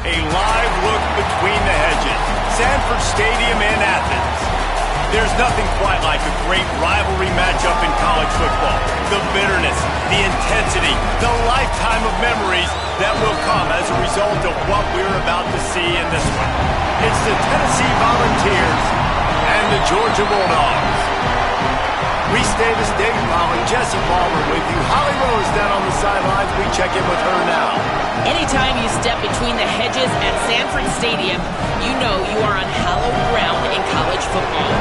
A live look between the hedges. Sanford Stadium in Athens. There's nothing quite like a great rivalry matchup in college football. The bitterness, the intensity, the lifetime of memories that will come as a result of what we're about to see in this one. It's the Tennessee Volunteers and the Georgia Bulldogs. Reese Davis, David Pollock, Jesse Palmer with you. Holly Rose down on the sidelines. We check in with her now. Anytime you step between the hedges at Sanford Stadium, you know you are on hallowed ground in college football.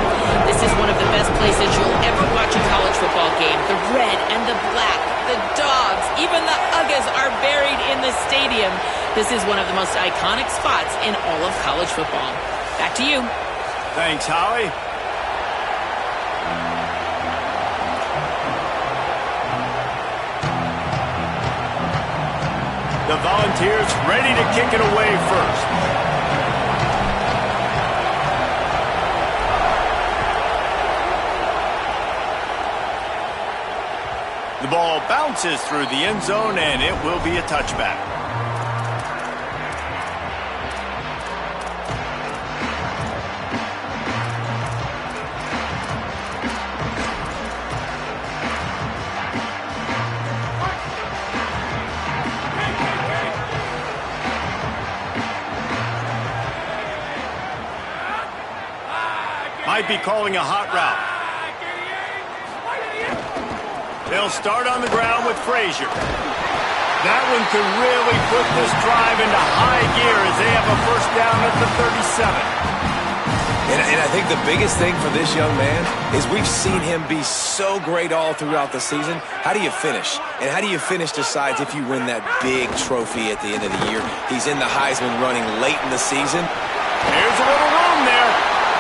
This is one of the best places you'll ever watch a college football game. The red and the black, the dogs, even the Uggas are buried in the stadium. This is one of the most iconic spots in all of college football. Back to you. Thanks, Holly. The Volunteers ready to kick it away first. The ball bounces through the end zone, and it will be a touchback. Might be calling a hot route. They'll start on the ground with Frazier. That one could really put this drive into high gear as they have a first down at the 37. And I think the biggest thing for this young man is we've seen him be so great all throughout the season. How do you finish? And how do you finish decides if you win that big trophy at the end of the year. He's in the Heisman running late in the season. There's a little room there.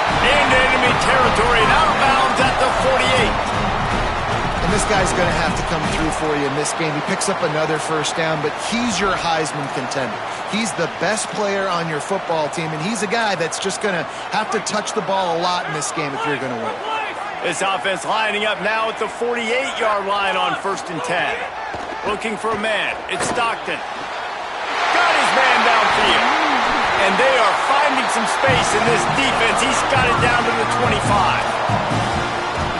Into enemy territory and out of bounds at the 48. And this guy's going to have to come through for you in this game. He picks up another first down, but he's your Heisman contender. He's the best player on your football team, and he's a guy that's just going to have to touch the ball a lot in this game if you're going to win. This offense lining up now at the 48-yard line on 1st and 10. Looking for a man. It's Stockton. Got his man downfield. And they are finding some space in this defense. He's got it down to the 25.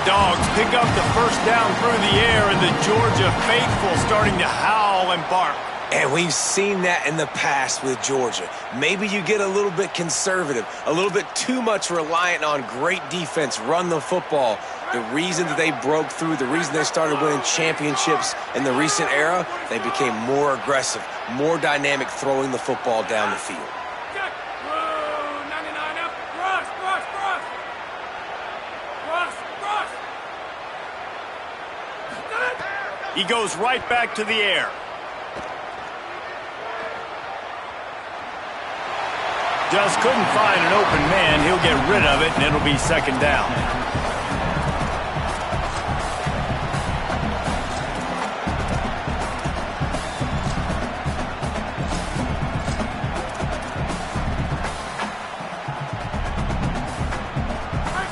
The Dogs pick up the first down through the air, and the Georgia faithful starting to howl and bark. And we've seen that in the past with Georgia. Maybe you get a little bit conservative, a little bit too much reliant on great defense, run the football. The reason that they broke through, the reason they started winning championships in the recent era, they became more aggressive, more dynamic throwing the football down the field. He goes right back to the air. Just couldn't find an open man. He'll get rid of it, and it'll be second down.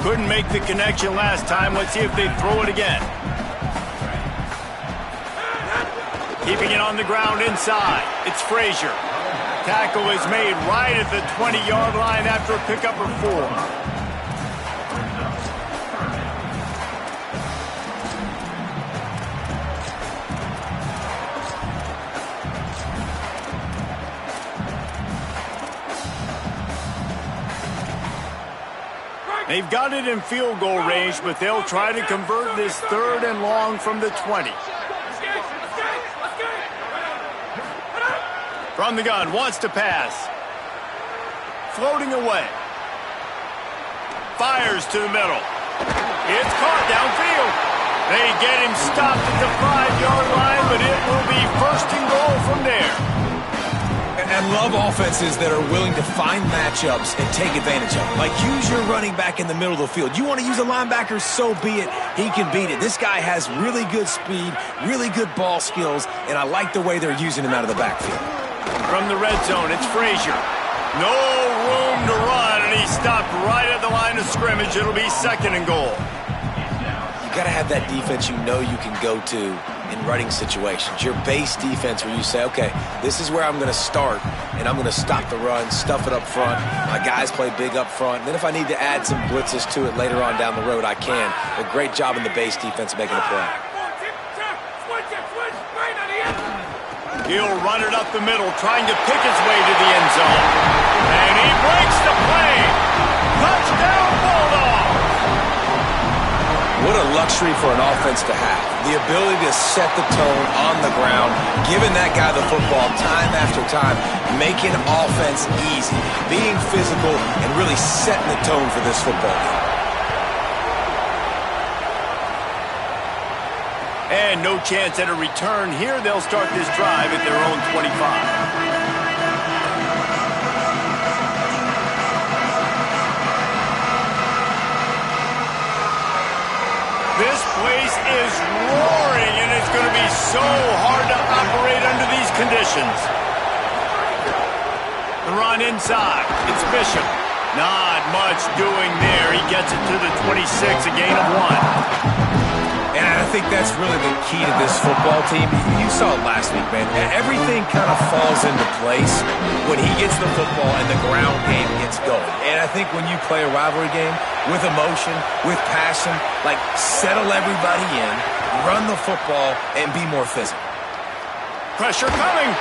Couldn't make the connection last time. Let's see if they throw it again. Keeping it on the ground inside. It's Frazier. Tackle is made right at the 20-yard line after a pickup of 4. They've got it in field goal range, but they'll try to convert this 3rd and long from the 20. From the gun, wants to pass. Floating away. Fires to the middle. It's caught downfield. They get him stopped at the 5-yard line, but it will be 1st and goal from there. And love offenses that are willing to find matchups and take advantage of it. Like, use your running back in the middle of the field. You want to use a linebacker, so be it. He can beat it. This guy has really good speed, really good ball skills, and I like the way they're using him out of the backfield. From the red zone, it's Frazier. No room to run, and he stopped right at the line of scrimmage. It'll be 2nd and goal. You got to have that defense you know you can go to in running situations. Your base defense where you say, okay, this is where I'm going to start, and I'm going to stop the run, stuff it up front. My guys play big up front. And then if I need to add some blitzes to it later on down the road, I can. A great job in the base defense making a play. He'll run it up the middle, trying to pick his way to the end zone. And he breaks the play. Touchdown, Bulldogs! What a luxury for an offense to have. The ability to set the tone on the ground, giving that guy the football time after time, making offense easy, being physical, and really setting the tone for this football game. And no chance at a return here. They'll start this drive at their own 25. This place is roaring, and it's going to be so hard to operate under these conditions. The run inside. It's Bishop. Not much doing there. He gets it to the 26, a gain of 1. And I think that's really the key to this football team. You saw it last week, man. Everything kind of falls into place when he gets the football and the ground game gets going. And I think when you play a rivalry game with emotion, with passion, like settle everybody in, run the football, and be more physical. Pressure coming.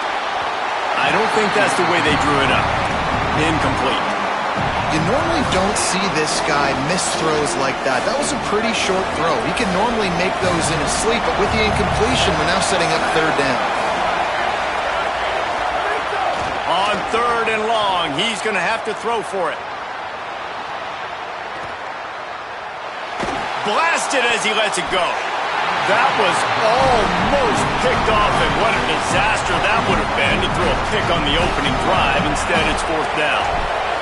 I don't think that's the way they drew it up. Incomplete. You normally don't see this guy miss throws like that. That was a pretty short throw. He can normally make those in his sleep, but with the incompletion, we're now setting up third down. On third and long, he's going to have to throw for it. Blasted as he lets it go. That was almost picked off, and what a disaster that would have been to throw a pick on the opening drive. Instead, it's fourth down.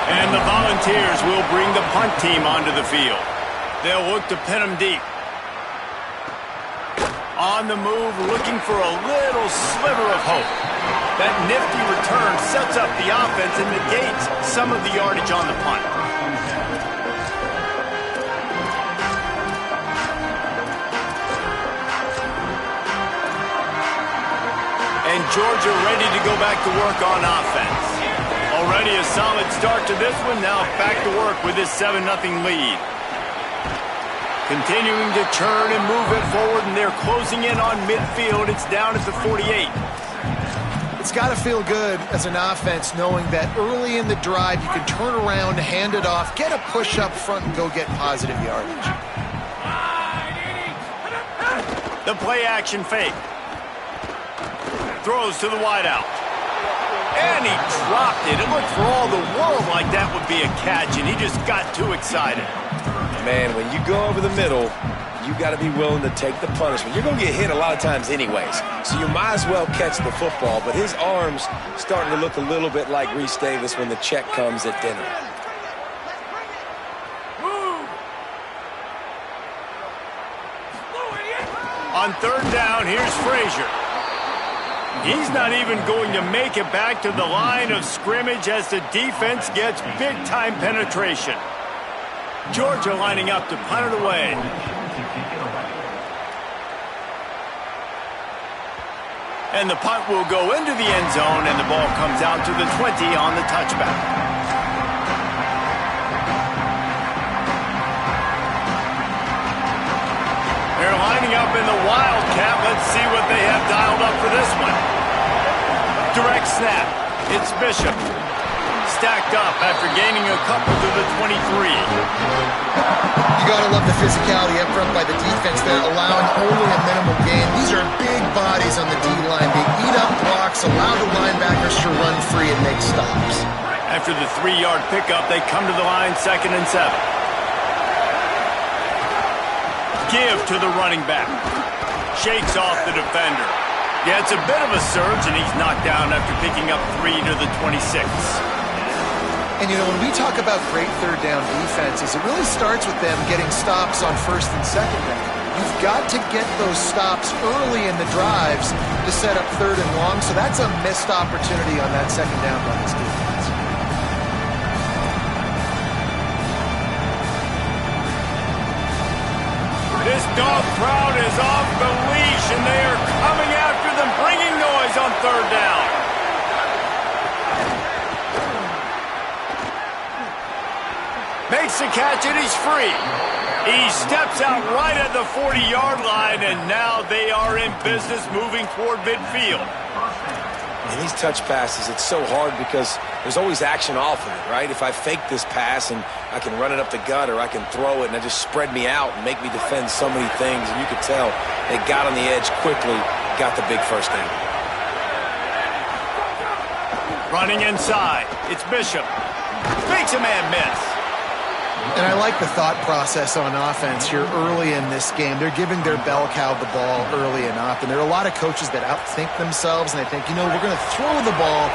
And the Volunteers will bring the punt team onto the field. They'll look to pin them deep. On the move, looking for a little sliver of hope. That nifty return sets up the offense and negates some of the yardage on the punt. And Georgia ready to go back to work on offense. Already a solid start to this one. Now back to work with this 7-0 lead. Continuing to churn and move it forward, and they're closing in on midfield. It's down at the 48. It's got to feel good as an offense knowing that early in the drive you can turn around, hand it off, get a push up front, and go get positive yardage. The play action fake. Throws to the wideout. And he dropped it. It looked for all the world like that would be a catch, and he just got too excited. Man, when you go over the middle, you got to be willing to take the punishment. You're going to get hit a lot of times anyways, so you might as well catch the football. But his arm's starting to look a little bit like Reese Davis when the check comes at dinner. On third down, here's Frazier. He's not even going to make it back to the line of scrimmage as the defense gets big-time penetration. Georgia lining up to punt it away. And the punt will go into the end zone, and the ball comes out to the 20 on the touchback. They're lining up in the Wildcat. Let's see what they have dialed up for this one. Direct snap. It's Bishop. Stacked up after gaining a couple to the 23. You got to love the physicality up front by the defense there, allowing only a minimal gain. These are big bodies on the D-line. They eat up blocks, allow the linebackers to run free and make stops. After the 3-yard pickup, they come to the line, 2nd and 7. Give to the running back. Shakes off the defender. Yeah, it's a bit of a surge, and he's knocked down after picking up 3 to the 26. And, you know, when we talk about great third down defenses, it really starts with them getting stops on 1st and 2nd down. You've got to get those stops early in the drives to set up 3rd and long, so that's a missed opportunity on that 2nd down by this defense. This dog crowd is off the leash, and they are coming after them, bringing noise on third down. Makes the catch, and he's free. He steps out right at the 40-yard line, and now they are in business moving toward midfield. In these touch passes, it's so hard because there's always action off of it, right? If I fake this pass and I can run it up the gut or I can throw it and it just spread me out and make me defend so many things, and you could tell they got on the edge quickly, got the big first down. Running inside, it's Bishop. Makes a man miss. And I like the thought process on offense here early in this game. They're giving their bell cow the ball early and often. There are a lot of coaches that outthink themselves, and they think, you know, we're going to throw the ball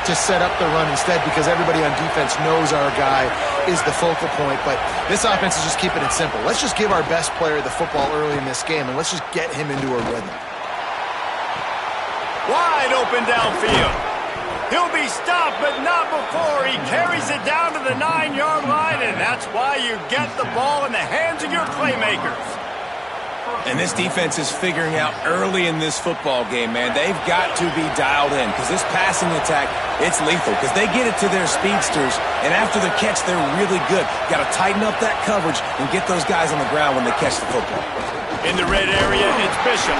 to set up the run instead because everybody on defense knows our guy is the focal point. But this offense is just keeping it simple. Let's just give our best player the football early in this game, and let's just get him into a rhythm. Wide open downfield. He'll be stopped, but not before he carries it down to the 9-yard line, and that's why you get the ball in the hands of your playmakers. And this defense is figuring out early in this football game, man. They've got to be dialed in because this passing attack, it's lethal because they get it to their speedsters, and after the catch, they're really good. Got to tighten up that coverage and get those guys on the ground when they catch the football. In the red area, it's Bishop.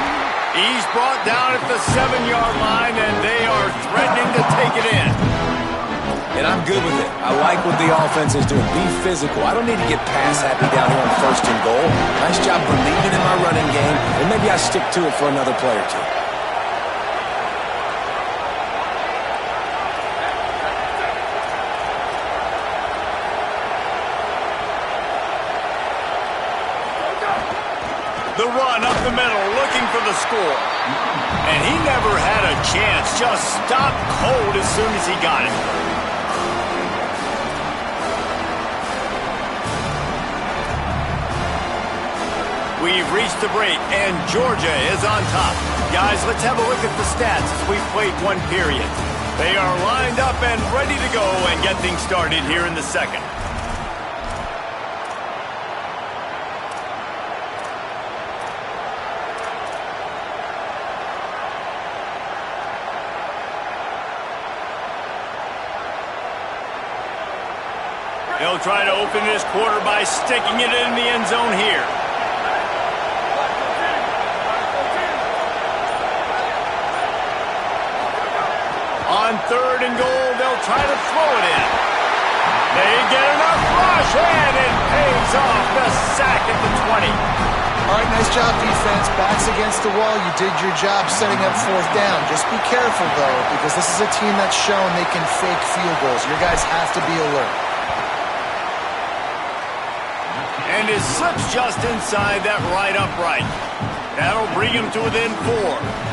He's brought down at the 7-yard line, and they are threatening to take it in. And I'm good with it. I like what the offense is doing. Be physical. I don't need to get pass happy down here on first and goal. Nice job believing in my running game, and maybe I stick to it for another play or two. The run up the middle, looking for the score. And he never had a chance, just stopped cold as soon as he got it. We've reached the break, and Georgia is on top. Guys, let's have a look at the stats as we've played one period. They are lined up and ready to go and get things started here in the second. They'll try to open this quarter by sticking it in the end zone here. On third and goal, they'll try to throw it in. They get enough rush, and it pays off the sack at the 20. All right, nice job, defense. Backs against the wall. You did your job setting up fourth down. Just be careful, though, because this is a team that's shown they can fake field goals. Your guys have to be alert. And it slips just inside that right upright. That'll bring him to within 4.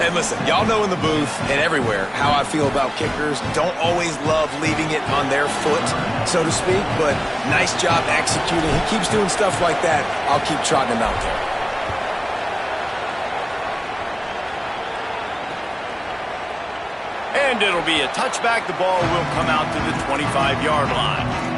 And listen, y'all know in the booth and everywhere how I feel about kickers. Don't always love leaving it on their foot, so to speak, but nice job executing. He keeps doing stuff like that. I'll keep trotting him out there. And it'll be a touchback. The ball will come out to the 25-yard line.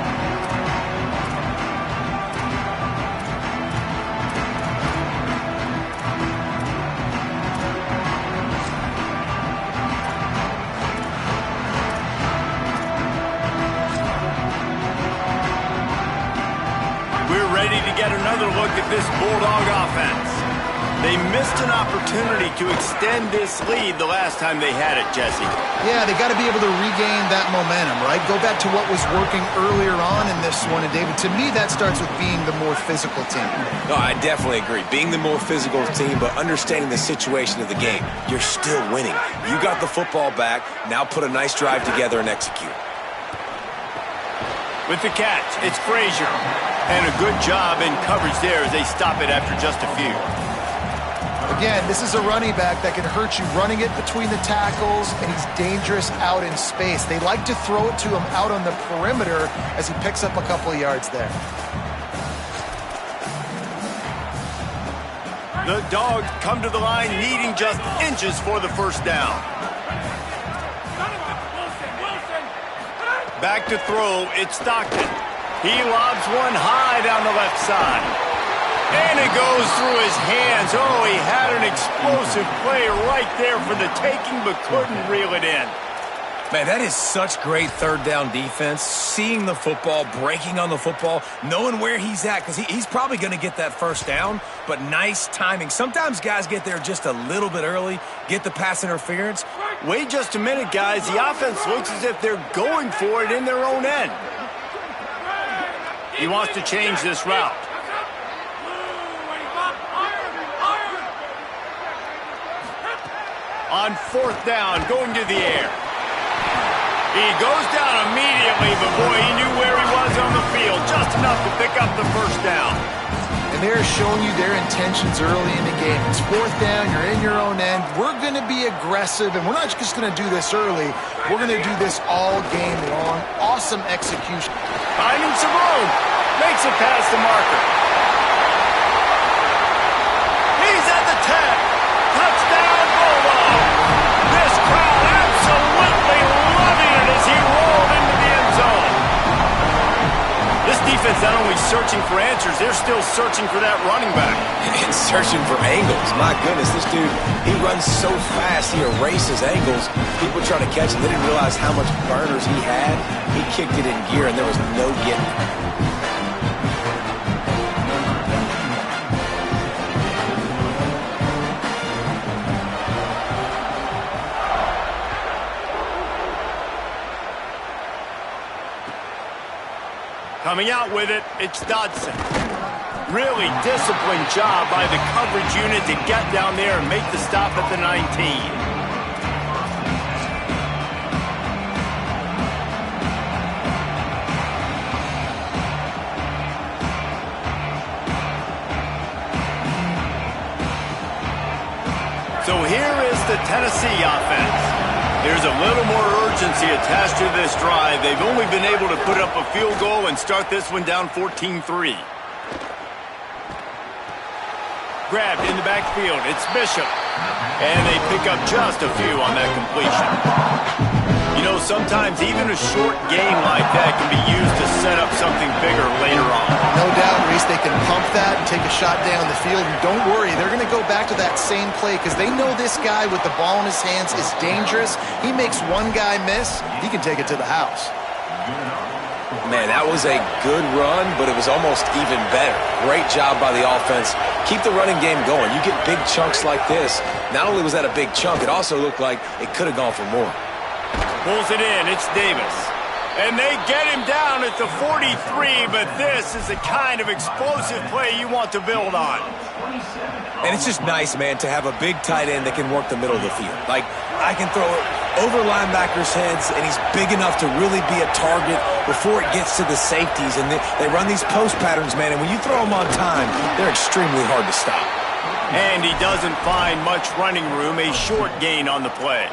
Ready to get another look at this Bulldog offense. They missed an opportunity to extend this lead the last time they had it, Jesse. Yeah, they got to be able to regain that momentum, right? Go back to what was working earlier on in this one. And, David, to me, that starts with being the more physical team. No, I definitely agree. Being the more physical team, but understanding the situation of the game. You're still winning. You got the football back. Now put a nice drive together and execute. With the catch, it's Frazier. And a good job in coverage there as they stop it after just a few. Again, this is a running back that can hurt you running it between the tackles, and he's dangerous out in space. They like to throw it to him out on the perimeter as he picks up a couple of yards there. The Dogs come to the line needing just inches for the first down. Back to throw, it's Stockton. He lobs one high down the left side. And it goes through his hands. Oh, he had an explosive play right there for the taking, but couldn't reel it in. Man, that is such great third down defense. Seeing the football, breaking on the football, knowing where he's at, because he's probably going to get that first down, but nice timing. Sometimes guys get there just a little bit early, get the pass interference. Wait just a minute, guys. The offense looks as if they're going for it in their own end. He wants to change this route. On fourth down, going to the air. He goes down immediately, but boy, he knew where he was on the field, just enough to pick up the first down. And they're showing you their intentions early in the game. It's fourth down, you're in your own end. We're going to be aggressive, and we're not just going to do this early. We're going to do this all game long. Awesome execution. Finding some room. Makes it past the marker. He's at the 10. Touchdown, Bulldog. This crowd absolutely loving it as he rolled into the end zone. This defense not only searching for answers, they're still searching for that running back. And searching for angles. My goodness, this dude, he runs so fast, he erases angles. People try to catch him. They didn't realize how much burners he had. He kicked it in gear, and there was no getting it. Coming out with it, it's Dodson. Really disciplined job by the coverage unit to get down there and make the stop at the 19. So here is the Tennessee offense. There's a little more urgency attached to this drive. They've only been able to put up a field goal and start this one down 14-3. Grabbed in the backfield. It's Bishop. And they pick up just a few on that completion. You know, sometimes even a short game like that can be used to set up something bigger later on. No doubt, Reese, they can pump that and take a shot down the field. And don't worry, they're going to go back to that same play because they know this guy with the ball in his hands is dangerous. He makes one guy miss, he can take it to the house. Man, that was a good run, but it was almost even better. Great job by the offense. Keep the running game going. You get big chunks like this. Not only was that a big chunk, it also looked like it could have gone for more. Pulls it in. It's Davis. And they get him down at the 43, but this is the kind of explosive play you want to build on. And it's just nice, man, to have a big tight end that can work the middle of the field. Like, I can throw it over linebackers' heads, and he's big enough to really be a target before it gets to the safeties. And they run these post patterns, man, and when you throw them on time, they're extremely hard to stop. And he doesn't find much running room, a short gain on the play.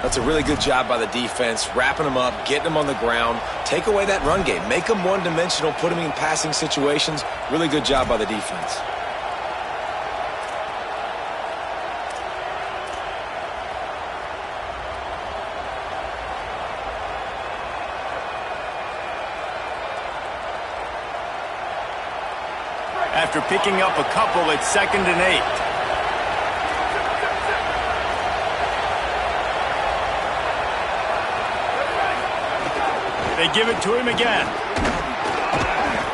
That's a really good job by the defense, wrapping them up, getting them on the ground, take away that run game, make them one-dimensional, put them in passing situations. Really good job by the defense. After picking up a couple, it's 2nd and 8. They give it to him again.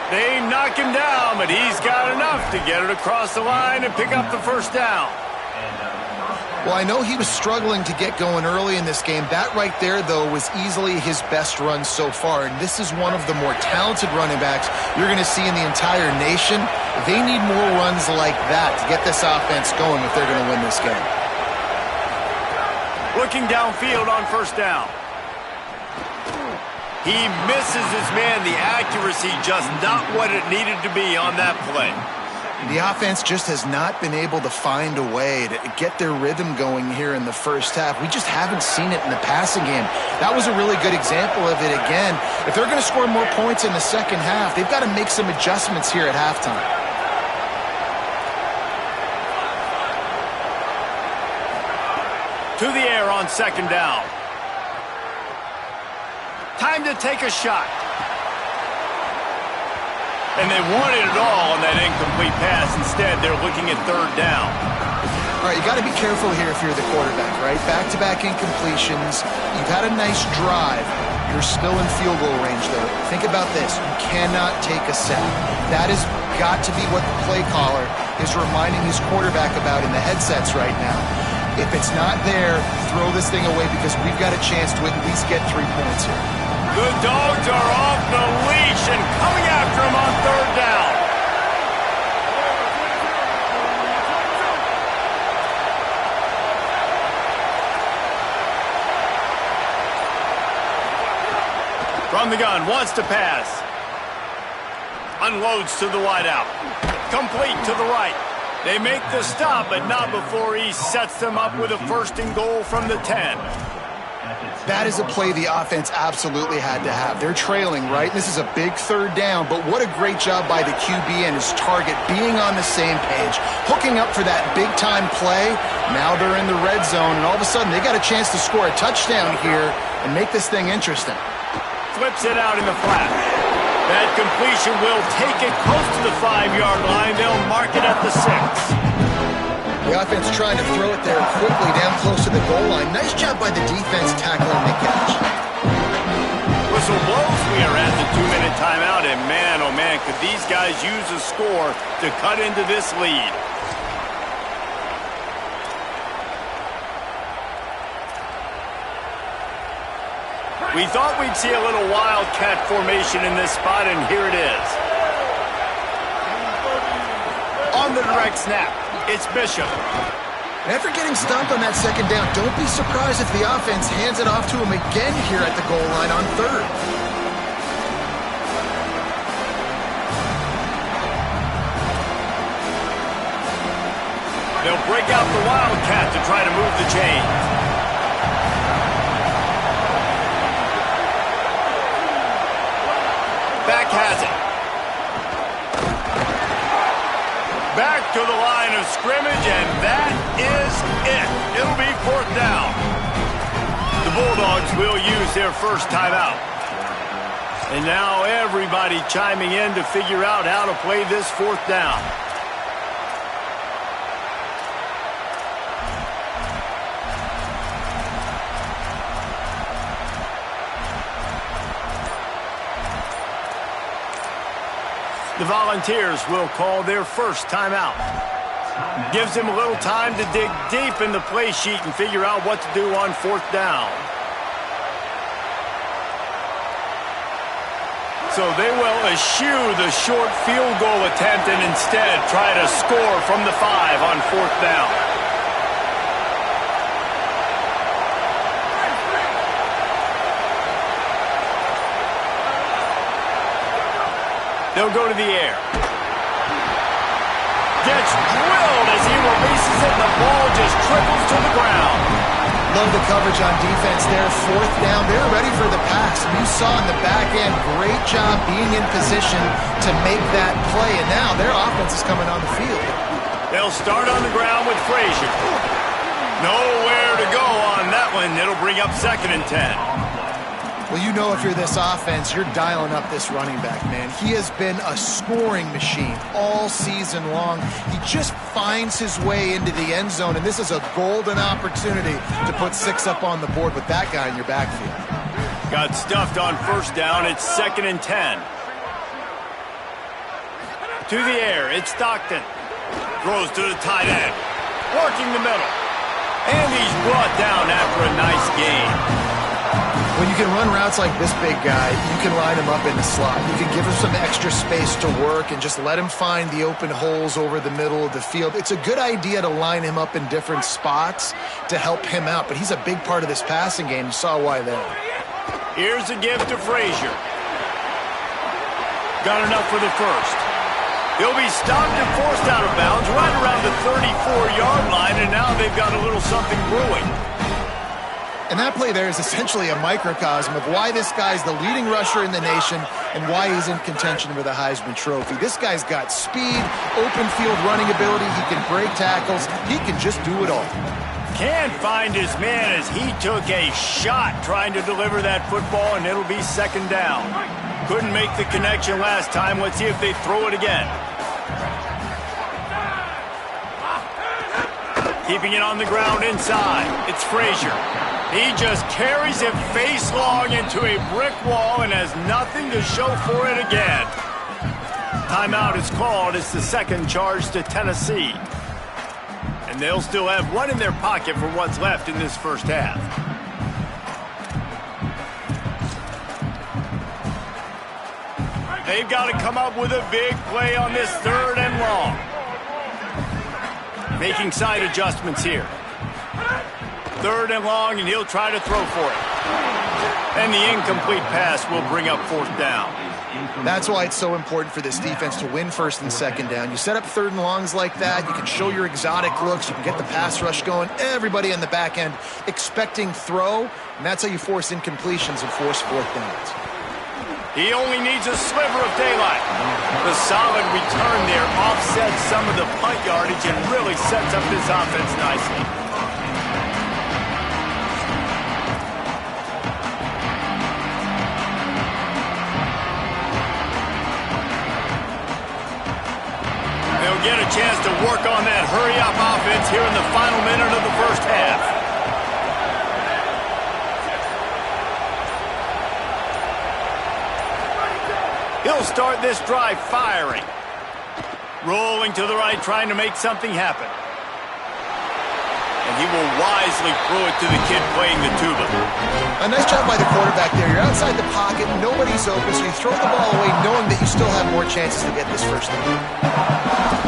They knock him down, but he's got enough to get it across the line and pick up the first down. Well, I know he was struggling to get going early in this game. That right there, though, was easily his best run so far. And this is one of the more talented running backs you're going to see in the entire nation. They need more runs like that to get this offense going if they're going to win this game. Looking downfield on first down. He misses his man. The accuracy just not what it needed to be on that play. The offense just has not been able to find a way to get their rhythm going here in the first half. We just haven't seen it in the passing game. That was a really good example of it again. If they're going to score more points in the second half, they've got to make some adjustments here at halftime. To the air on 2nd down. Time to take a shot. And they wanted it all on that incomplete pass. Instead, they're looking at third down. All right, you got to be careful here if you're the quarterback, right? Back-to-back incompletions. You've had a nice drive. You're still in field goal range, though. Think about this. You cannot take a sack. That has got to be what the play caller is reminding his quarterback about in the headsets right now. If it's not there, throw this thing away because we've got a chance to at least get 3 points here. The Dogs are off the leash and coming after him on third down. From the gun, wants to pass. Unloads to the wideout. Complete to the right. They make the stop, but not before he sets them up with a first and goal from the 10. That is a play the offense absolutely had to have. They're trailing, right? This is a big third down, but what a great job by the QB and his target being on the same page, hooking up for that big-time play. Now they're in the red zone, and all of a sudden they got a chance to score a touchdown here and make this thing interesting. Flips it out in the flat. That completion will take it close to the 5-yard line. They'll mark it at the 6. The offense trying to throw it there quickly down close to the goal line. Nice job by the defense tackling the catch. Whistle blows. We are at the 2-minute timeout, and man, oh man, could these guys use a score to cut into this lead. We thought we'd see a little wildcat formation in this spot, and here it is. On the direct snap, it's Bishop. After getting stopped on that second down, don't be surprised if the offense hands it off to him again here at the goal line on third. They'll break out the wildcat to try to move the chains. Back has it. Back to the line of scrimmage, and that is it. It'll be fourth down. The Bulldogs will use their first timeout. And now everybody chiming in to figure out how to play this fourth down. The Volunteers will call their first timeout. Gives them a little time to dig deep in the play sheet and figure out what to do on fourth down. So they will eschew the short field goal attempt and instead try to score from the 5 on fourth down. They'll go to the air. Gets drilled as he releases it. The ball just triples to the ground. Love the coverage on defense there. Fourth down. They're ready for the pass. You saw in the back end, great job being in position to make that play. And now their offense is coming on the field. They'll start on the ground with Frazier. Nowhere to go on that one. It'll bring up 2nd and 10. Well, you know if you're this offense, you're dialing up this running back, man. He has been a scoring machine all season long. He just finds his way into the end zone, and this is a golden opportunity to put 6 up on the board with that guy in your backfield. Got stuffed on first down. It's 2nd and 10. To the air, it's Stockton. Throws to the tight end. Working the middle. And he's brought down after a nice gain. When you can run routes like this big guy, you can line him up in the slot. You can give him some extra space to work and just let him find the open holes over the middle of the field. It's a good idea to line him up in different spots to help him out, but he's a big part of this passing game. You saw why there. Here's a give to Frazier. Got enough for the first. He'll be stopped and forced out of bounds right around the 34-yard line, and now they've got a little something brewing. And that play there is essentially a microcosm of why this guy's the leading rusher in the nation and why he's in contention for the Heisman Trophy. This guy's got speed, open field running ability. He can break tackles. He can just do it all. Can't find his man as he took a shot trying to deliver that football, and it'll be 2nd down. Couldn't make the connection last time. Let's see if they throw it again. Keeping it on the ground inside. It's Frazier. He just carries it face long into a brick wall and has nothing to show for it again. Timeout is called. It's the second charge to Tennessee. And they'll still have one in their pocket for what's left in this first half. They've got to come up with a big play on this 3rd and long. Making side adjustments here. 3rd and long, and he'll try to throw for it. And the incomplete pass will bring up 4th down. That's why it's so important for this defense to win 1st and 2nd down. You set up 3rd and longs like that, you can show your exotic looks, you can get the pass rush going, everybody on the back end expecting throw, and that's how you force incompletions and force 4th downs. He only needs a sliver of daylight. The solid return there offsets some of the punt yardage and really sets up this offense nicely. They'll get a chance to work on that hurry-up offense here in the final minute of the first half. He'll start this drive firing. Rolling to the right, trying to make something happen. And he will wisely throw it to the kid playing the tuba. A nice job by the quarterback there. You're outside the pocket, nobody's open, so you throw the ball away knowing that you still have more chances to get this first down.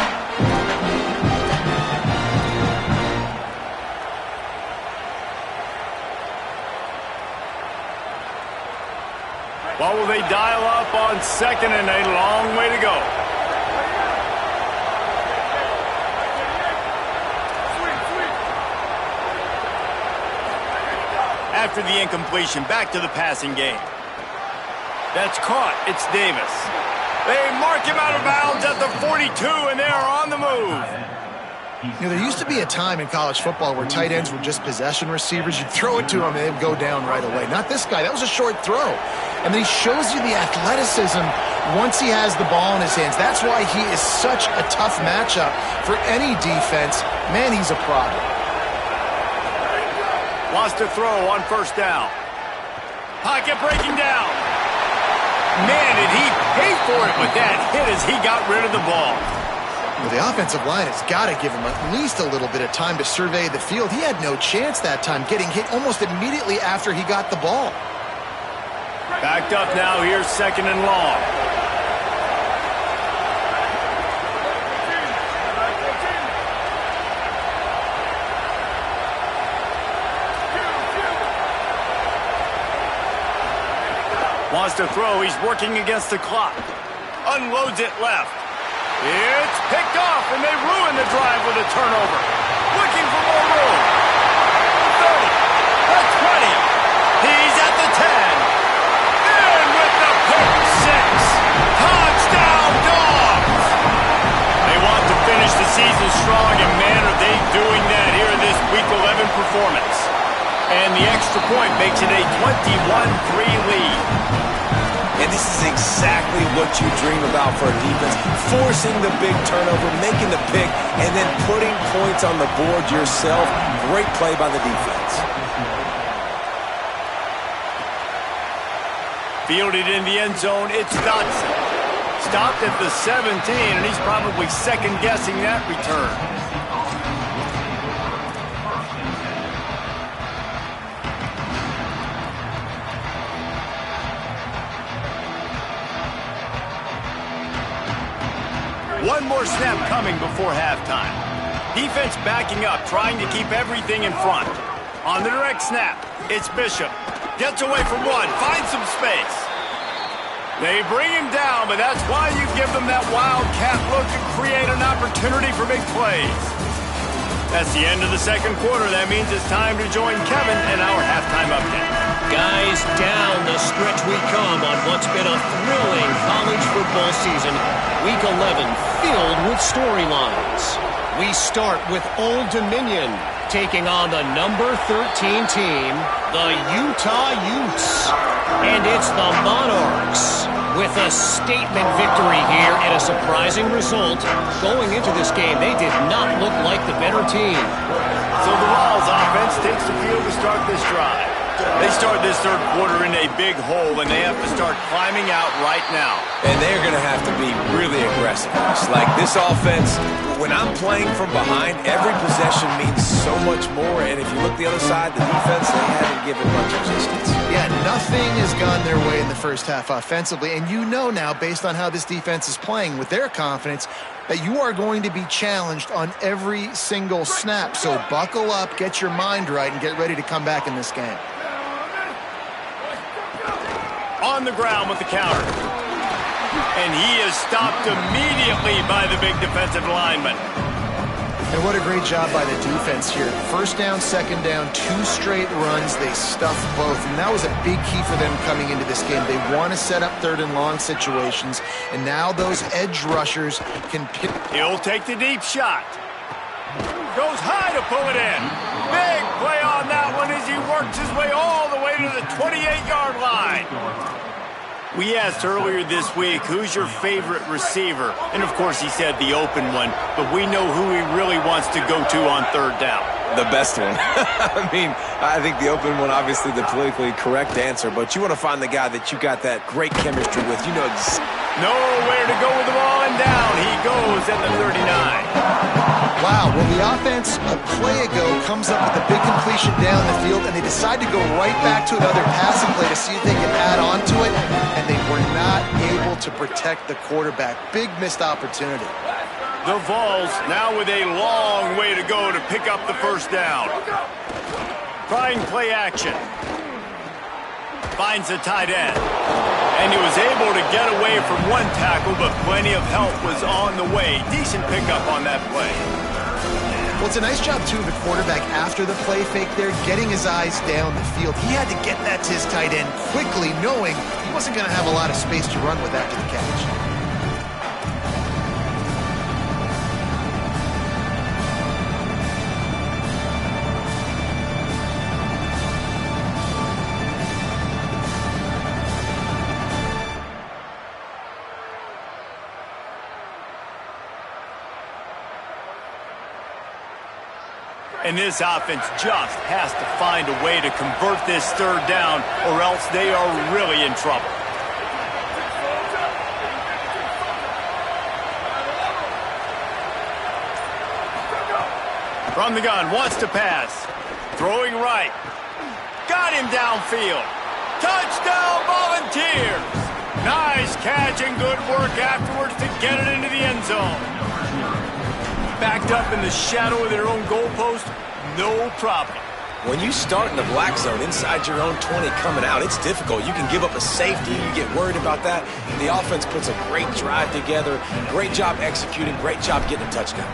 What will they dial up on 2nd and a long way to go? After the incompletion, back to the passing game. That's caught. It's Davis. They mark him out of bounds at the 42, and they are on the move. You know, there used to be a time in college football where tight ends were just possession receivers. You'd throw it to them, and they'd go down right away. Not this guy. That was a short throw. And then he shows you the athleticism once he has the ball in his hands. That's why he is such a tough matchup for any defense. Man, he's a product. Wants to throw on 1st down. Pocket breaking down. Man, did he pay for it with that hit as he got rid of the ball. Well, the offensive line has got to give him at least a little bit of time to survey the field. He had no chance that time, getting hit almost immediately after he got the ball. Backed up now, here's 2nd and long. Wants to throw, he's working against the clock. Unloads it left. It's picked off, and they ruin the drive with a turnover. Looking for more room. 30, the 20. He's at the 10. In with the pick 6. Touchdown, Dogs! They want to finish the season strong, and man, are they doing that here in this Week 11 performance. And the extra point makes it a 21-3 lead. And this is exactly what you dream about for a defense. Forcing the big turnover, making the pick, and then putting points on the board yourself. Great play by the defense. Fielded in the end zone, it's Dotson. Stopped at the 17, and he's probably second-guessing that return. One more snap coming before halftime. Defense backing up, trying to keep everything in front. On the direct snap, it's Bishop. Gets away from one, finds some space. They bring him down, but that's why you give them that wildcat look to create an opportunity for big plays. That's the end of the second quarter. That means it's time to join Kevin in our halftime update. Guys, down the stretch we come on what's been a thrilling college football season. Week 11 filled with storylines. We start with Old Dominion taking on the number 13 team, the Utah Utes. And it's the Monarchs With a statement victory here and a surprising result. Going into this game, they did not look like the better team. So the Vols offense takes the field to start this drive. They start this third quarter in a big hole, and they have to start climbing out right now. And they're going to have to be really aggressive. It's like this offense, when I'm playing from behind, every possession means so much more. And if you look the other side, the defense, they haven't given much resistance. Yeah, nothing has gone their way in the first half offensively. And you know now, based on how this defense is playing with their confidence, that you are going to be challenged on every single snap. So buckle up, get your mind right, and get ready to come back in this game. On the ground with the counter. And he is stopped immediately by the big defensive lineman. And what a great job by the defense here. First down, second down, 2 straight runs. They stuffed both. And that was a big key for them coming into this game. They want to set up third and long situations. And now those edge rushers can pick. He'll take the deep shot. Goes high to pull it in. Big play on that one as he works his way all the way to the 28-yard line. We asked earlier this week, who's your favorite receiver? And, of course, he said the open one. But we know who he really wants to go to on third down. The best one. I mean, I think the open one, obviously the politically correct answer. But you want to find the guy that you got that great chemistry with. You know nowhere to go with the ball, and down he goes at the 39. Wow, well, the offense a play ago comes up with a big completion down the field, and they decide to go right back to another passing play to see if they can add on to it, and they were not able to protect the quarterback. Big missed opportunity. The Vols now with a long way to go to pick up the first down. Trying play action. Finds the tight end. And he was able to get away from one tackle, but plenty of help was on the way. Decent pickup on that play. Well, it's a nice job, too, of the quarterback after the play fake there, getting his eyes down the field. He had to get that to his tight end quickly, knowing he wasn't going to have a lot of space to run with after the catch. And this offense just has to find a way to convert this third down, or else they are really in trouble. From the gun, wants to pass. Throwing right. Got him downfield. Touchdown, Volunteers! Nice catch and good work afterwards to get it into the end zone. Backed up in the shadow of their own goalpost, no problem. When you start in the black zone inside your own 20 coming out, it's difficult. You can give up a safety. You get worried about that. The offense puts a great drive together. Great job executing. Great job getting a touchdown.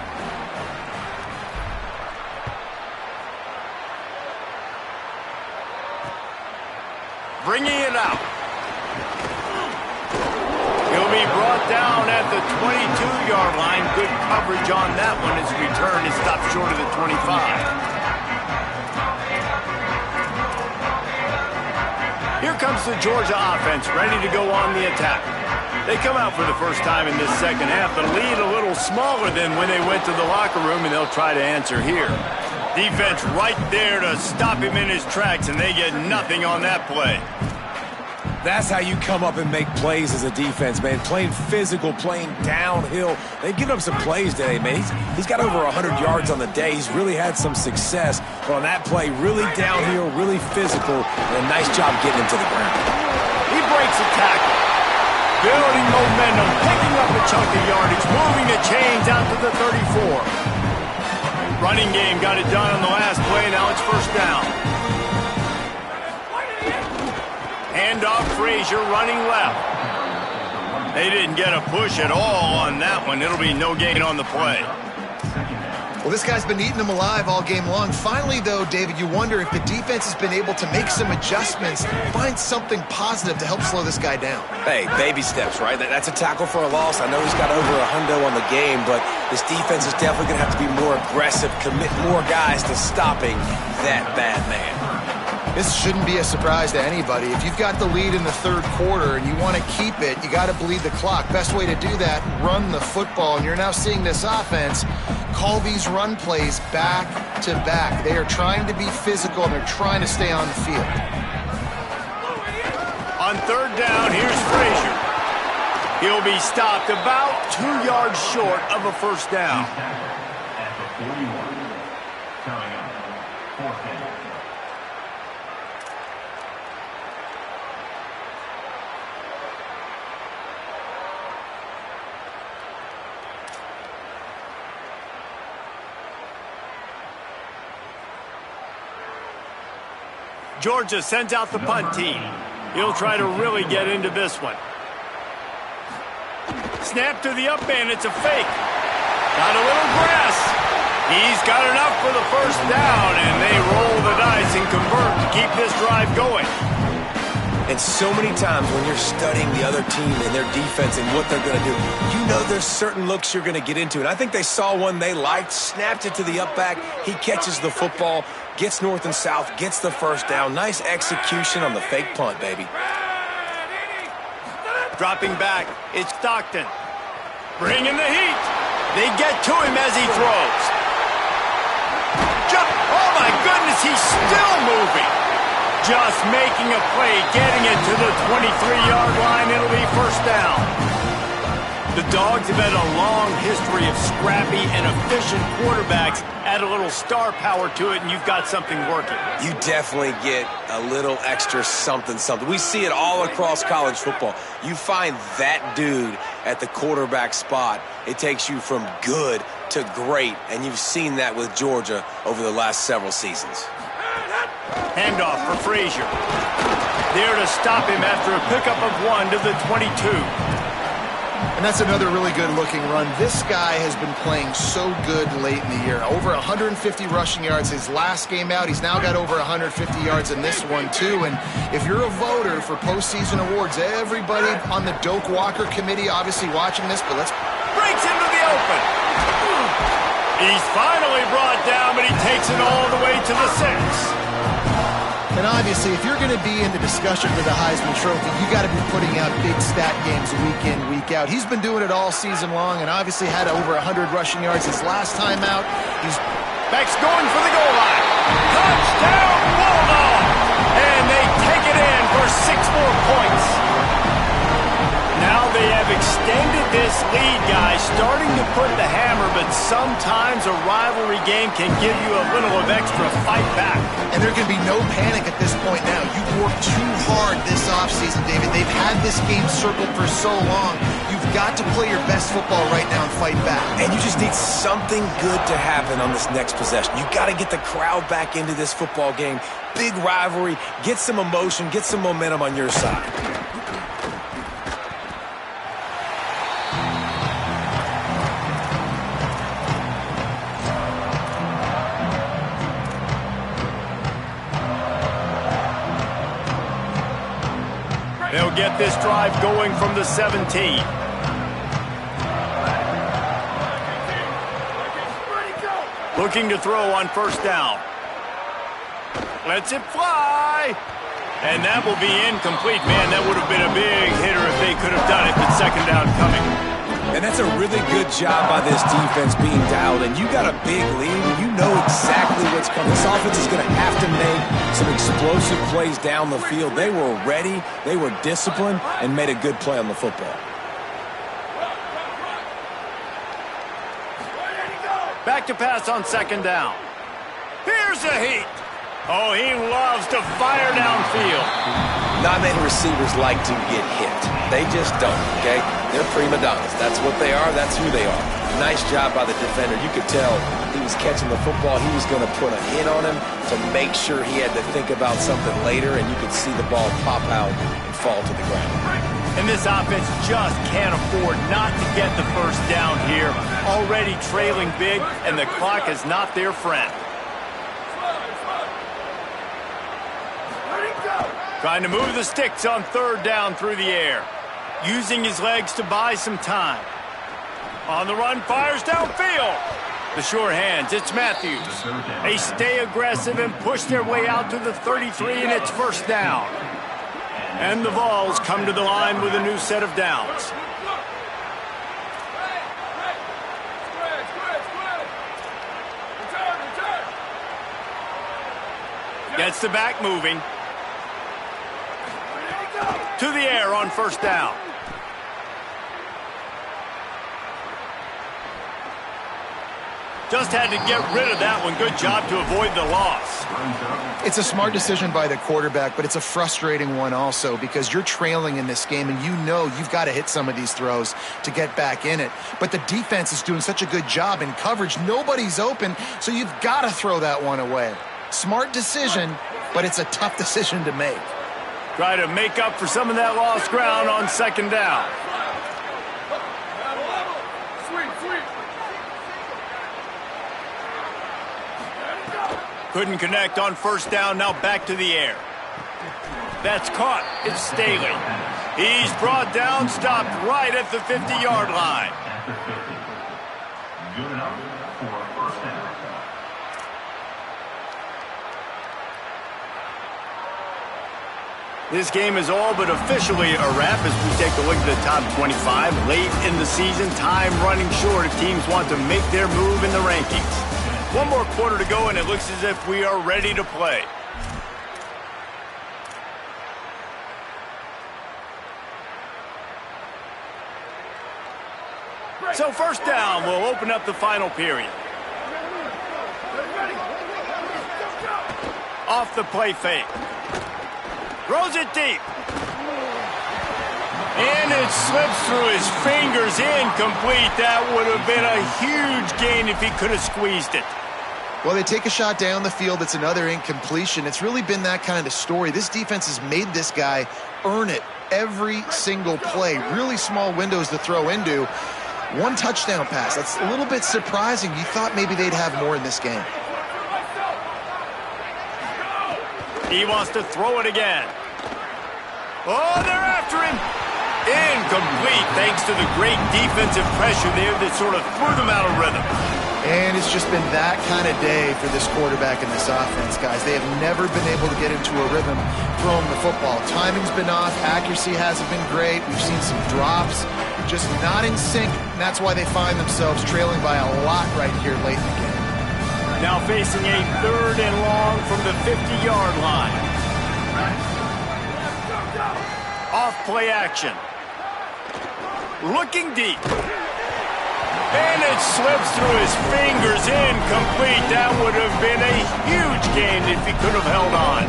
Bringing it out. He'll be brought down at the 22-yard line. Good coverage on that one as return is stopped short of the 25. Here comes the Georgia offense, ready to go on the attack. They come out for the first time in this second half. The lead a little smaller than when they went to the locker room, and they'll try to answer here. Defense right there to stop him in his tracks, and they get nothing on that play. That's how you come up and make plays as a defense, man. Playing physical, playing downhill. They've given up some plays today, man. He's got over 100 yards on the day. He's really had some success. But on that play, really downhill, really physical, and a nice job getting him to the ground. He breaks a tackle. Building momentum, picking up a chunk of yardage, moving the chains out to the 34. Running game got it done on the last play. Now it's first down. Handoff, Frazier running left. They didn't get a push at all on that one. It'll be no gain on the play. Well, this guy's been eating them alive all game long. Finally, though, David, you wonder if the defense has been able to make some adjustments, find something positive to help slow this guy down. Hey, baby steps, right? That's a tackle for a loss. I know he's got over 100 on the game, but this defense is definitely going to have to be more aggressive, commit more guys to stopping that bad man. This shouldn't be a surprise to anybody. If you've got the lead in the third quarter and you want to keep it, you got to bleed the clock. Best way to do that, run the football. And you're now seeing this offense call these run plays back to back. They are trying to be physical and they're trying to stay on the field. On third down, here's Frazier. He'll be stopped about 2 yards short of a first down. At the 41, coming up, fourth down. Georgia sends out the punt team. He'll try to really get into this one. Snap to the up man. It's a fake. Got a little grass. He's got enough for the first down, and they roll the dice and convert to keep this drive going. And so many times when you're studying the other team and their defense and what they're going to do, you know there's certain looks you're going to get into. And I think they saw one they liked, snapped it to the up back. He catches the football, gets north and south, gets the first down. Nice execution on the fake punt, baby. Dropping back, it's Stockton. Bringing the heat. They get to him as he throws. Oh, my goodness, he's still moving. Just making a play, getting it to the 23-yard line. It'll be first down. The Dogs have had a long history of scrappy and efficient quarterbacks. Add a little star power to it, and you've got something working. You definitely get a little extra something. We see it all across college football. You find that dude at the quarterback spot, it takes you from good to great, and you've seen that with Georgia over the last several seasons. Handoff for Frazier. There to stop him after a pickup of 1 to the 22. And that's another really good-looking run. This guy has been playing so good late in the year. Over 150 rushing yards his last game out. He's now got over 150 yards in this one, too. And if you're a voter for postseason awards, everybody on the Doak Walker committee obviously watching this, but let's... Breaks into the open. He's finally brought down, but he takes it all the way to the 6. And obviously, if you're going to be in the discussion for the Heisman Trophy, you got to be putting out big stat games week in, week out. He's been doing it all season long and obviously had over 100 rushing yards his last time out. He's Beck's going for the goal line. Touchdown, Bulldog! And they take it in for 6 more points. Now they have extended this lead, guys, starting to put the hammer, but sometimes a rivalry game can give you a little of extra fight back. And there can be no panic at this point now. You've worked too hard this offseason, David. They've had this game circled for so long. You've got to play your best football right now and fight back. And you just need something good to happen on this next possession. You got to get the crowd back into this football game. Big rivalry. Get some emotion. Get some momentum on your side. They'll get this drive going from the 17. Looking to throw on first down. Lets it fly. And that will be incomplete. Man, that would have been a big hitter if they could have done it, but second down coming. And that's a really good job by this defense being dialed in. You got a big lead. You know exactly what's coming. This offense is going to have to make some explosive plays down the field. They were ready, they were disciplined, and made a good play on the football. Back to pass on second down. Here's a heat. Oh, he loves to fire downfield. Not many receivers like to get hit. They just don't, okay? They're prima donnas. That's what they are. That's who they are. Nice job by the defender. You could tell he was catching the football. He was going to put a hit on him to make sure he had to think about something later, and you could see the ball pop out and fall to the ground. And this offense just can't afford not to get the first down here. Already trailing big, and the clock is not their friend. Trying to move the sticks on third down through the air. Using his legs to buy some time. On the run, fires downfield. The sure hands, it's Matthews. They stay aggressive and push their way out to the 33, and it's first down. And the Vols come to the line with a new set of downs. Gets the back moving. To the air on first down. Just had to get rid of that one. Good job to avoid the loss. It's a smart decision by the quarterback, but it's a frustrating one also because you're trailing in this game and you know you've got to hit some of these throws to get back in it. But the defense is doing such a good job in coverage. Nobody's open, so you've got to throw that one away. Smart decision, but it's a tough decision to make. Try to make up for some of that lost ground on second down. Couldn't connect on first down, now back to the air. That's caught. It's Staley. He's brought down, stopped right at the 50-yard line. Good enough for a first down. This game is all but officially a wrap as we take a look at the top 25. Late in the season, time running short if teams want to make their move in the rankings. One more quarter to go, and it looks as if we are ready to play. So first down will open up the final period. Off the play fake. Throws it deep. And it slips through his fingers, incomplete. That would have been a huge gain if he could have squeezed it. Well, they take a shot down the field. It's another incompletion. It's really been that kind of story. This defense has made this guy earn it every single play. Really small windows to throw into. One touchdown pass. That's a little bit surprising. You thought maybe they'd have more in this game. He wants to throw it again. Oh, they're after him. Incomplete thanks to the great defensive pressure there that sort of threw them out of rhythm. And it's just been that kind of day for this quarterback and this offense, guys. They have never been able to get into a rhythm throwing the football. Timing's been off. Accuracy hasn't been great. We've seen some drops, just not in sync. And that's why they find themselves trailing by a lot right here late in the game. Now facing a third and long from the 50-yard line. Off play action. Looking deep. And it slips through his fingers, incomplete. That would have been a huge gain if he could have held on.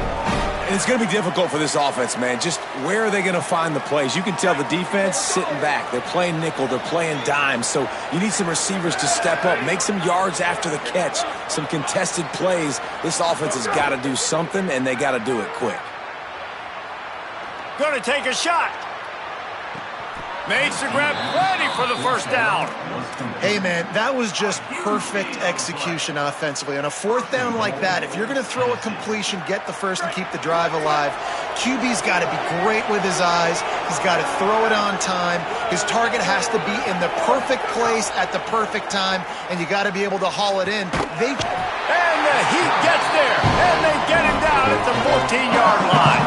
And it's going to be difficult for this offense, man. Just where are they going to find the plays? You can tell the defense sitting back. They're playing nickel. They're playing dime. So you need some receivers to step up, make some yards after the catch, some contested plays. This offense has got to do something, and they got to do it quick. Going to take a shot. Makes the grab, ready for the first down. Hey, man, that was just perfect execution offensively. On a fourth down like that, if you're going to throw a completion, get the first and keep the drive alive, QB's got to be great with his eyes. He's got to throw it on time. His target has to be in the perfect place at the perfect time, and you got to be able to haul it in. And the Heat gets there, and they get him down at the 14-yard line.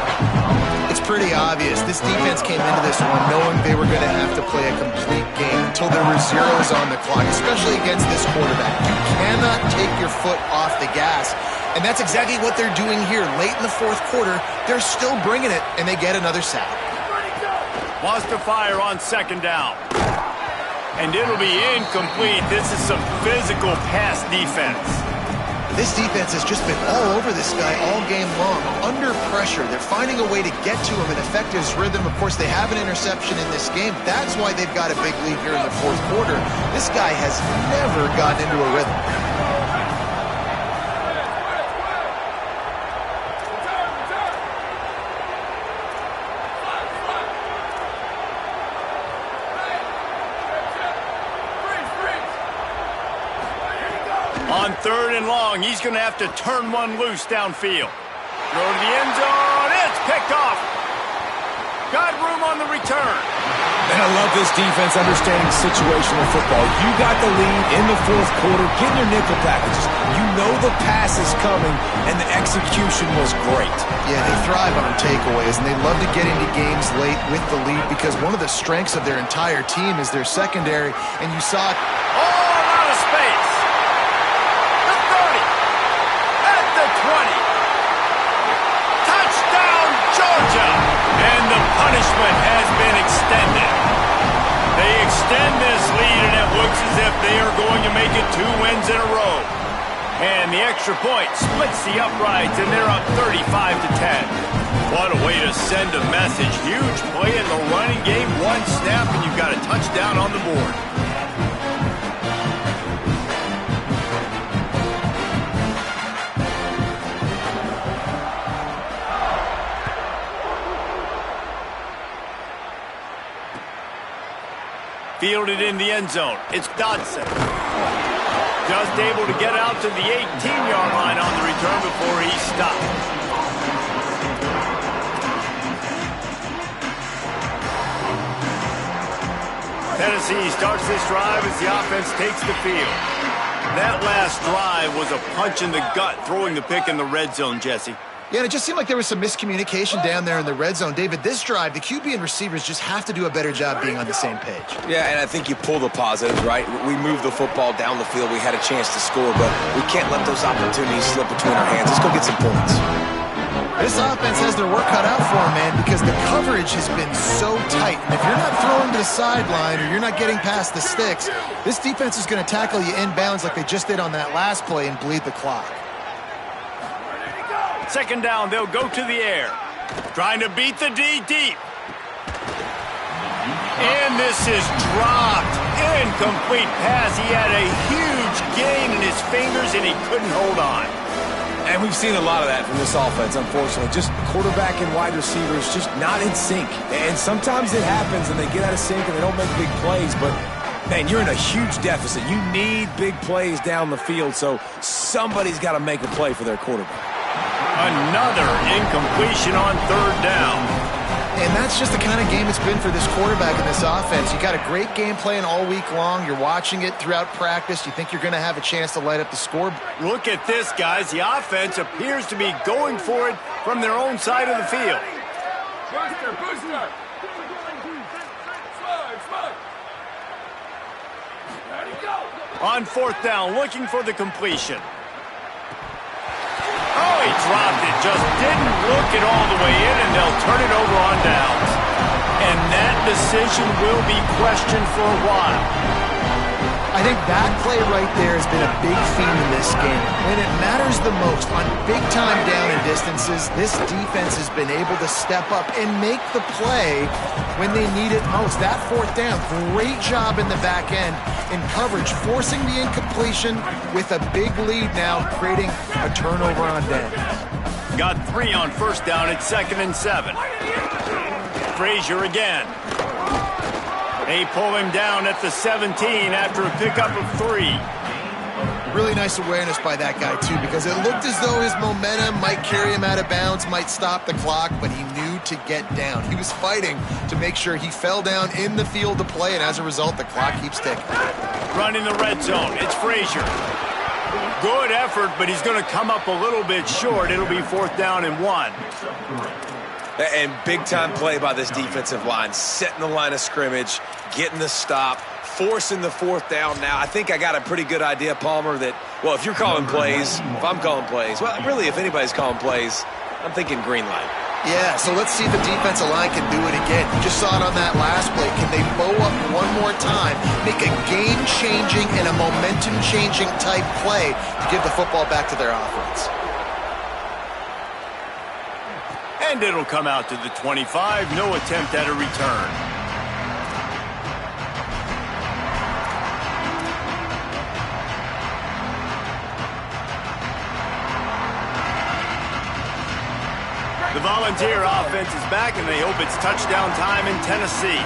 It's pretty obvious. This defense came into this one knowing they were going to have to play a complete game until there were zeros on the clock, especially against this quarterback. You cannot take your foot off the gas. And that's exactly what they're doing here. Late in the fourth quarter, they're still bringing it, and they get another sack. Wants to fire on second down. And it'll be incomplete. This is some physical pass defense. This defense has just been all over this guy all game long. Under pressure, they're finding a way to get to him and affect his rhythm. Of course, they have an interception in this game. That's why they've got a big lead here in the fourth quarter. This guy has never gotten into a rhythm. On third and long, he's going to have to turn one loose downfield. Throw to the end zone. It's picked off. Got room on the return. And I love this defense understanding situational football. You got the lead in the fourth quarter, getting your nickel packages. You know the pass is coming, and the execution was great. Yeah, they thrive on takeaways, and they love to get into games late with the lead because one of the strengths of their entire team is their secondary, and you saw it. All out of space. The 30. At the 20. Touchdown, Georgia. And the punishment has been extended. They extend this lead, and it looks as if they are going to make it 2 wins in a row. And the extra point splits the uprights, and they're up 35-10. What a way to send a message. Huge play in the running game. 1 snap, and you've got a touchdown on the board. Fielded in the end zone. It's Dodson. Just able to get out to the 18-yard line on the return before he stopped. Tennessee starts this drive as the offense takes the field. That last drive was a punch in the gut, throwing the pick in the red zone, Jesse. Yeah, and it just seemed like there was some miscommunication down there in the red zone. David, this drive, the QB and receivers just have to do a better job being on the same page. Yeah, and I think you pull the positives, right? We moved the football down the field. We had a chance to score, but we can't let those opportunities slip between our hands. Let's go get some points. This offense has their work cut out for them, man, because the coverage has been so tight. And if you're not throwing to the sideline or you're not getting past the sticks, this defense is going to tackle you inbounds like they just did on that last play and bleed the clock. Second down, they'll go to the air. Trying to beat the D deep. And this is dropped. Incomplete pass. He had a huge gain in his fingers, and he couldn't hold on. And we've seen a lot of that from this offense, unfortunately. Just quarterback and wide receivers just not in sync. And sometimes it happens, and they get out of sync, and they don't make big plays. But, man, you're in a huge deficit. You need big plays down the field, so somebody's got to make a play for their quarterback. Another incompletion on third down. And that's just the kind of game it's been for this quarterback in this offense. You got a great game plan all week long. You're watching it throughout practice. You think you're going to have a chance to light up the score. Look at this, guys. The offense appears to be going for it from their own side of the field. Booster. On fourth down, looking for the completion. Oh, he dropped it. Just didn't look it all the way in, and they'll turn it over on downs. And that decision will be questioned for a while. I think that play right there has been a big theme in this game. When it matters the most, on big-time down and distances, this defense has been able to step up and make the play when they need it most. That fourth down, great job in the back end in coverage, forcing the incompletion with a big lead now, creating a turnover on downs. Got 3 on first down at 2nd and 7. Frazier again. They pull him down at the 17 after a pickup of 3. Really nice awareness by that guy, too, because it looked as though his momentum might carry him out of bounds, might stop the clock, but he knew to get down. He was fighting to make sure he fell down in the field to play, and as a result, the clock keeps ticking. Running the red zone. It's Frazier. Good effort, but he's going to come up a little bit short. It'll be 4th down and 1. And big-time play by this defensive line, setting the line of scrimmage, getting the stop, forcing the 4th down now. I think I got a pretty good idea, Palmer, that, well, if you're calling plays, if I'm calling plays, well, really, if anybody's calling plays, I'm thinking green light. Yeah, so let's see if the defensive line can do it again. You just saw it on that last play. Can they bow up one more time, make a game-changing and a momentum-changing type play to give the football back to their offense? And it'll come out to the 25. No attempt at a return. The Volunteer offense is back, and they hope it's touchdown time in Tennessee.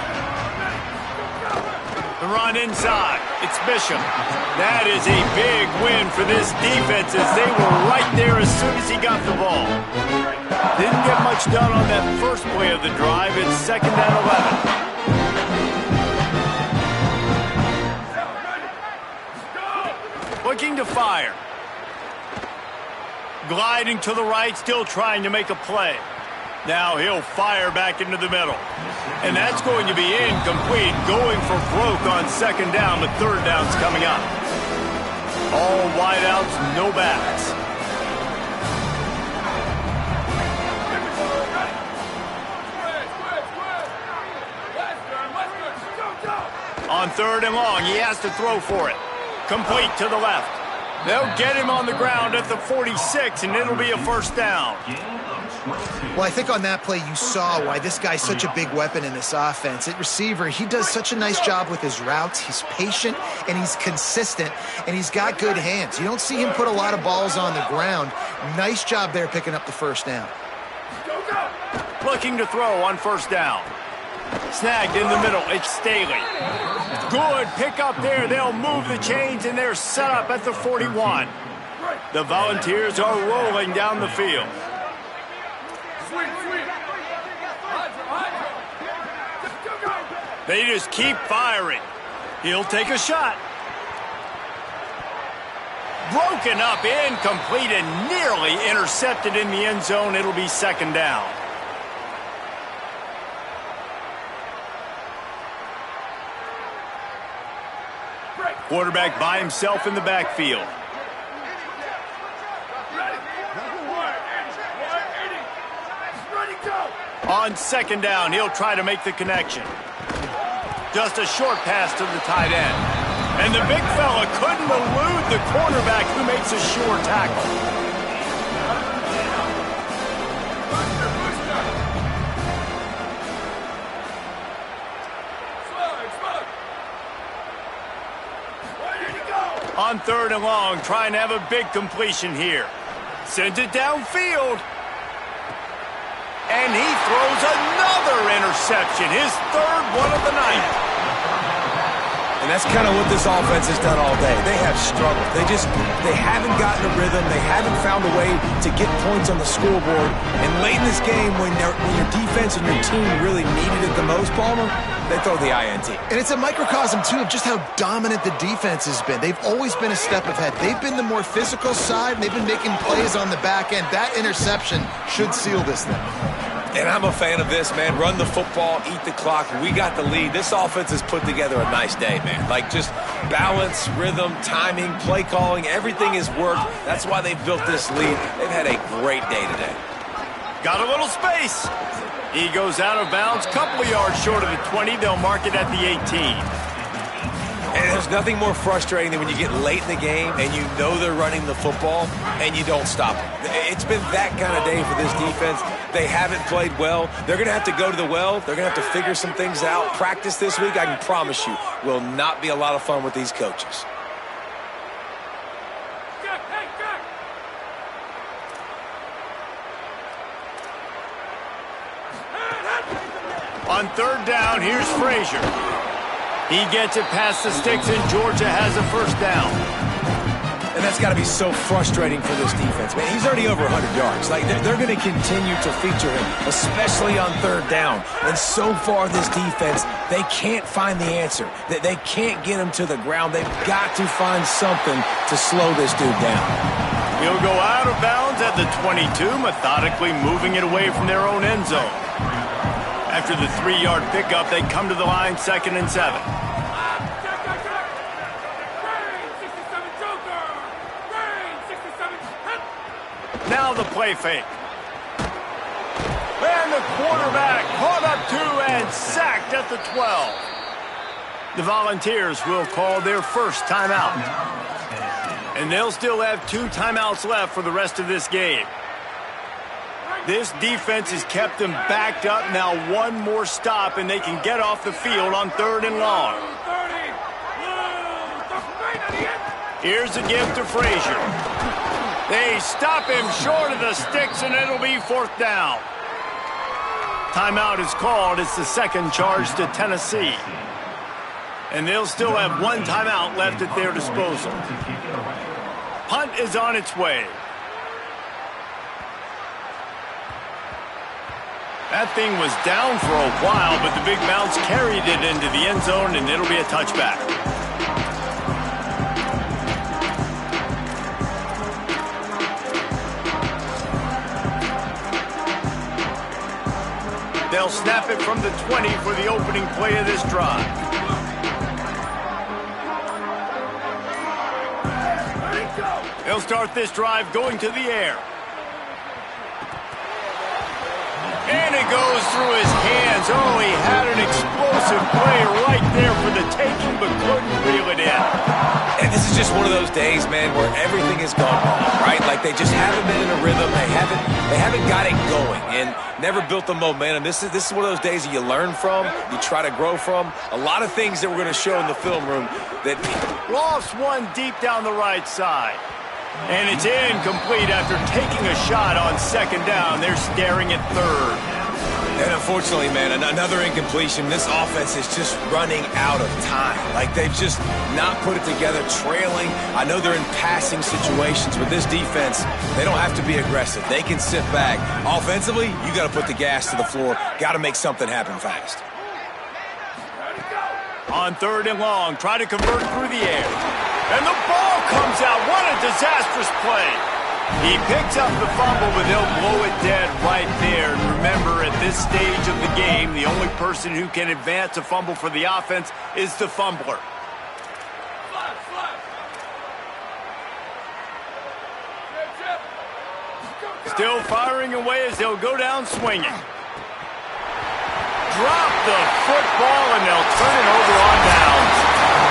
The run inside. It's Bishop. That is a big win for this defense as they were right there as soon as he got the ball. Didn't get much done on that first play of the drive. It's 2nd and 11. looking to fire. Gliding to the right, still trying to make a play. Now he'll fire back into the middle. And that's going to be incomplete, going for broke on second down, but third down's coming up. All wideouts, no backs. On third and long, he has to throw for it. Complete to the left. They'll get him on the ground at the 46, and it'll be a first down. Well, I think on that play you saw why this guy's such a big weapon in this offense. At receiver, he does such a nice job with his routes. He's patient, and he's consistent, and he's got good hands. You don't see him put a lot of balls on the ground. Nice job there picking up the first down. Looking to throw on first down. Snagged in the middle. It's Staley. Good pickup there. They'll move the chains, and they're set up at the 41. The Volunteers are rolling down the field. They just keep firing. He'll take a shot. Broken up, incomplete, and nearly intercepted in the end zone. It'll be second down. Quarterback by himself in the backfield. On second down, he'll try to make the connection. Just a short pass to the tight end. And the big fella couldn't elude the cornerback who makes a sure tackle. On third and long, trying to have a big completion here. Sends it downfield. And he throws another interception, his third one of the night. And that's kind of what this offense has done all day. They have struggled. They haven't gotten a rhythm. They haven't found a way to get points on the scoreboard. And late in this game, when your defense and your team really needed it the most, Palmer, they throw the INT. And it's a microcosm, too, of just how dominant the defense has been. They've always been a step ahead. They've been the more physical side, and they've been making plays on the back end. That interception should seal this thing. And I'm a fan of this, man. Run the football, eat the clock. We got the lead. This offense has put together a nice day, man. Like, just balance, rhythm, timing, play calling, everything has worked. That's why they've built this lead. They've had a great day today. Got a little space. He goes out of bounds, couple of yards short of the 20. They'll mark it at the 18. And there's nothing more frustrating than when you get late in the game and you know they're running the football and you don't stop them. It's been that kind of day for this defense. They haven't played well. They're going to have to go to the well. They're going to have to figure some things out. Practice this week, I can promise you, will not be a lot of fun with these coaches. On third down, here's Frazier. He gets it past the sticks, and Georgia has a first down. And that's got to be so frustrating for this defense, man. He's already over 100 yards. Like, they're going to continue to feature him, especially on third down. And so far, this defense, they can't find the answer. They can't get him to the ground. They've got to find something to slow this dude down. He'll go out of bounds at the 22, methodically moving it away from their own end zone. After the 3-yard pickup, they come to the line, 2nd and 7. Now the play fake. And the quarterback caught up to and sacked at the 12. The Volunteers will call their first timeout. And they'll still have 2 timeouts left for the rest of this game. This defense has kept them backed up. Now one more stop, and they can get off the field on third and long. Here's a give to Frazier. They stop him short of the sticks, and it'll be fourth down. Timeout is called. It's the second charge to Tennessee. And they'll still have 1 timeout left at their disposal. Punt is on its way. That thing was down for a while, but the big bounce carried it into the end zone, and it'll be a touchback. They'll snap it from the 20 for the opening play of this drive. They'll start this drive going to the air. And it goes through his hands. Oh, he had an explosive play right there for the taking, but couldn't reel it in. And this is just one of those days, man, where everything is gone wrong, right? Like they just haven't been in a rhythm. They haven't got it going and never built the momentum. This is one of those days that you learn from, you try to grow from. A lot of things that we're going to show in the film room that Lofts one deep down the right side. And it's incomplete after taking a shot on second down. They're staring at third. And unfortunately, man, another incompletion. This offense is just running out of time. Like they've just not put it together, trailing. I know they're in passing situations, but this defense, they don't have to be aggressive. They can sit back. Offensively, you got to put the gas to the floor. Got to make something happen fast. On third and long, try to convert through the air. And the ball comes out. What a disastrous play. He picks up the fumble, but they'll blow it dead right there. And remember, at this stage of the game, the only person who can advance a fumble for the offense is the fumbler. Still firing away as they'll go down swinging. Drop the football, and they'll turn it over on downs.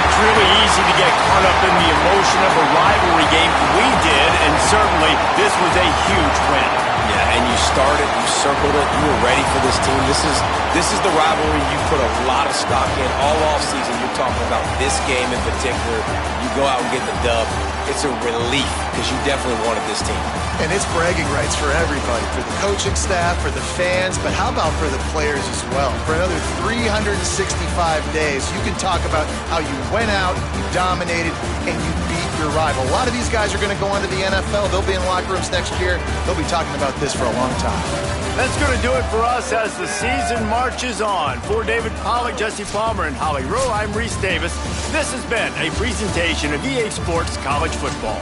It's really easy to get caught up in the emotion of a rivalry game. We did, and certainly this was a huge win. Yeah, and you started, you circled it, you were ready for this team. This is the rivalry you put a lot of stock in all offseason. You're talking about this game in particular. You go out and get the dub. It's a relief because you definitely wanted this team. And it's bragging rights for everybody, for the coaching staff, for the fans, but how about for the players as well? For another 365 days, you can talk about how you went out, you dominated, and you beat your rival. A lot of these guys are going to go on to the NFL. They'll be in locker rooms next year. They'll be talking about this for a long time. That's going to do it for us as the season marches on. For David Pollack, Jesse Palmer, and Holly Rowe, I'm Reese Davis. This has been a presentation of EA Sports College Football.